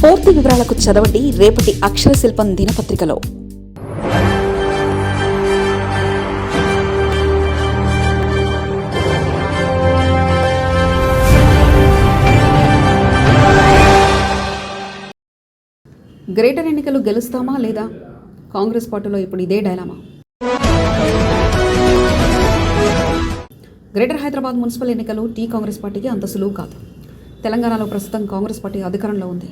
పూర్తి వివరాలకు చదవండి రేపటి అక్షర శిల్పం దినపత్రికలో. గ్రేటర్ ఎన్నికలు గెలుస్తామా లేదా? కాంగ్రెస్ పార్టీలో ఇప్పుడు ఇదే డైలామా. గ్రేటర్ హైదరాబాద్ మున్సిపల్ ఎన్నికలు కాంగ్రెస్ పార్టీకి అంత సులువు కాదు. తెలంగాణలో ప్రస్తుతం కాంగ్రెస్ పార్టీ అధికారంలో ఉంది.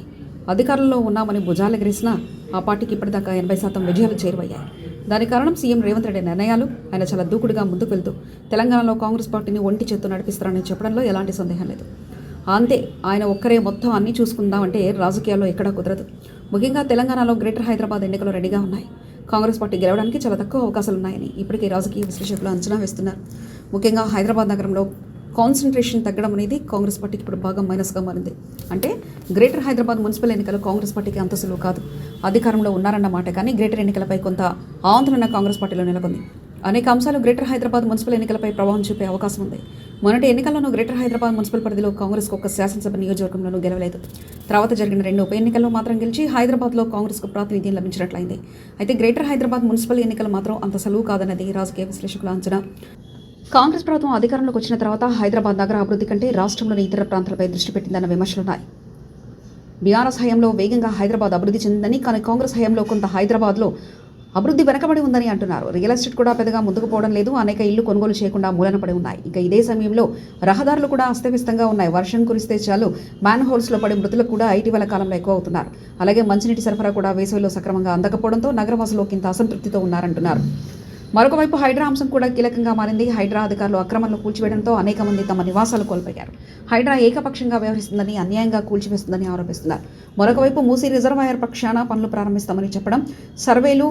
అధికారంలో ఉన్నామని భుజాలెగరేసినా ఆ పార్టీకి ఇప్పటిదాకా 80% విజయాలు చేరువయ్యాయి. దానికి కారణం సీఎం రేవంత్ రెడ్డి నిర్ణయాలు. ఆయన చాలా దూకుడుగా ముందుకు వెళ్తూ తెలంగాణలో కాంగ్రెస్ పార్టీని ఒంటి చేత్తో నడిపిస్తారని చెప్పడంలో ఎలాంటి సందేహం లేదు. అంతే, ఆయన ఒక్కరే మొత్తం అన్నీ చూసుకుందామంటే రాజకీయాల్లో ఎక్కడా కుదరదు. ముఖ్యంగా తెలంగాణలో గ్రేటర్ హైదరాబాద్ ఎన్నికలు రెడీగా ఉన్నాయి. కాంగ్రెస్ పార్టీ గెలవడానికి చాలా తక్కువ అవకాశాలు ఉన్నాయని ఇప్పటికే రాజకీయ విశ్లేషకులు అంచనా వేస్తున్నారు. ముఖ్యంగా హైదరాబాద్ నగరంలో కాన్సన్ట్రేషన్ తగ్గడం అనేది కాంగ్రెస్ పార్టీకి ఇప్పుడు బాగా మైనస్గా మారింది. అంటే గ్రేటర్ హైదరాబాద్ మున్సిపల్ ఎన్నికలు కాంగ్రెస్ పార్టీకి అంత సులువు కాదు. అధికారంలో ఉన్నారన్నమాట, కానీ గ్రేటర్ ఎన్నికలపై కొంత ఆందోళన కాంగ్రెస్ పార్టీలో నెలకొంది. అనేక అంశాలు గ్రేటర్ హైదరాబాద్ మున్సిపల్ ఎన్నికలపై ప్రభావం చూపే అవకాశం ఉంది. మొన్నటి ఎన్నికల్లోనూ గ్రేటర్ హైదరాబాద్ మున్సిపల్ పరిధిలో కాంగ్రెస్కు ఒక్క శాసనసభ నియోజకవర్గంలోనూ గెలవలేదు. తర్వాత జరిగిన 2 ఉప ఎన్నికల్లో మాత్రం గెలిచి హైదరాబాద్లో కాంగ్రెస్కు ప్రాతినిధ్యం లభించినట్లయింది. అయితే గ్రేటర్ హైదరాబాద్ మున్సిపల్ ఎన్నికలు మాత్రం అంత సులువు కాదన్నది రాజకీయ విశ్లేషకుల అంచనా. కాంగ్రెస్ ప్రభుత్వం అధికారంలోకి వచ్చిన తర్వాత హైదరాబాద్ నగర అభివృద్ధి కంటే రాష్ట్రంలోని ఇతర ప్రాంతాలపై దృష్టి పెట్టిందన్న విమర్శలున్నాయి. బీఆర్ఎస్ హయాంలో వేగంగా హైదరాబాద్ అభివృద్ధి చెందిందని, కానీ కాంగ్రెస్ హయాంలో కొంత హైదరాబాద్లో అభివృద్ధి వెనకబడి ఉందని అంటున్నారు. రియల్ ఎస్టేట్ కూడా పెద్దగా ముందుకు పోవడం లేదు. అనేక ఇళ్లు కొనుగోలు చేయకుండా మూలన పడి ఉన్నాయి. ఇక ఇదే సమయంలో రహదారులు కూడా అస్తవ్యస్తంగా ఉన్నాయి. వర్షం కురిస్తే చాలు మ్యాన్ హోల్స్లో పడి మృతులకు కూడా ఇటీవల కాలంలో ఎక్కువ అవుతున్నారు. అలాగే మంచినీటి సరఫరా కూడా వేసవిలో సక్రమంగా అందకపోవడంతో నగరవాసులు ఇంత అసంతృప్తితో ఉన్నారంటున్నారు. మరొక వైపు హైడ్రా అంశం కూడా కీలకంగా మారింది. హైడ్రా అధికారులు అక్రమంలో కూల్చివేయడంతో అనేక మంది తమ నివాసాలు కోల్పోయారు. హైడ్రా ఏకపక్షంగా వ్యవహరిస్తుందని, అన్యాయంగా కూల్చివేస్తుందని ఆరోపిస్తున్నారు. మరొక వైపు మూసీ రిజర్వాయర్ పక్షాన పనులు ప్రారంభిస్తామని చెప్పడం, సర్వేలు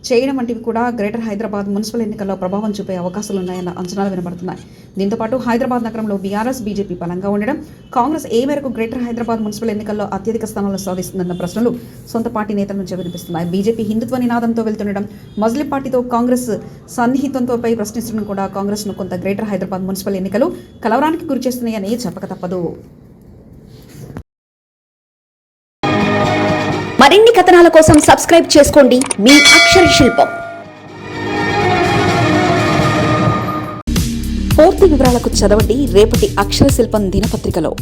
చేయడం వంటివి కూడా గ్రేటర్ హైదరాబాద్ మున్సిపల్ ఎన్నికల్లో ప్రభావం చూపే అవకాశాలున్నాయన్న అంచనాలు వినబడుతున్నాయి. దీంతోపాటు హైదరాబాద్ నగరంలో బీఆర్ఎస్, బీజేపీ బలంగా ఉండడం, కాంగ్రెస్ ఏ మేరకు గ్రేటర్ హైదరాబాద్ మున్సిపల్ ఎన్నికల్లో అత్యధిక స్థానాలు సాధిస్తుందన్న ప్రశ్నలు సొంత పార్టీ నేతల నుంచి వినిపిస్తున్నాయి. బీజేపీ హిందుత్వ నినాదంతో వెళ్తుండడం, మజ్లిం పార్టీతో కాంగ్రెస్ సన్నిహితంతోపై ప్రశ్నిస్తుండడం కూడా కాంగ్రెస్ను కొంత గ్రేటర్ హైదరాబాద్ మున్సిపల్ ఎన్నికలు కలవరానికి గురిచేస్తున్నాయని చెప్పక తప్పదు. మరిన్ని కథనాల కోసం సబ్స్క్రైబ్ చేసుకోండి మీ అక్షర శిల్పం. పూర్తి వివరాలకు చదవండి రేపటి అక్షర శిల్పం దినపత్రికలో.